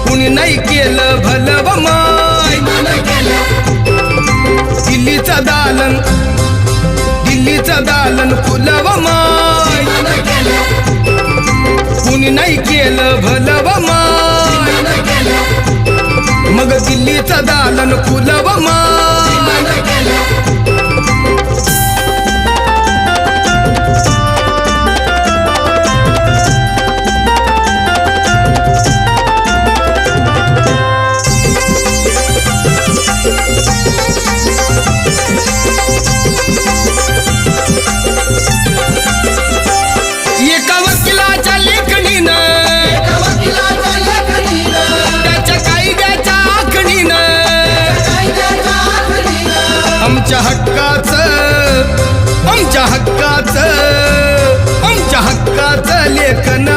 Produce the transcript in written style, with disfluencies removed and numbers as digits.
कुणी नाही केलं भलं व माय दिल्लीचा दालन फुलं व माय कुणी नाही केलं भलं व माय मग दिल्लीचा दालन फुलं व माय एका वकिलाच्या लेखणीनं त्याच्या कायद्याच्या आखणीनं आमच्या हक्काचं लेखन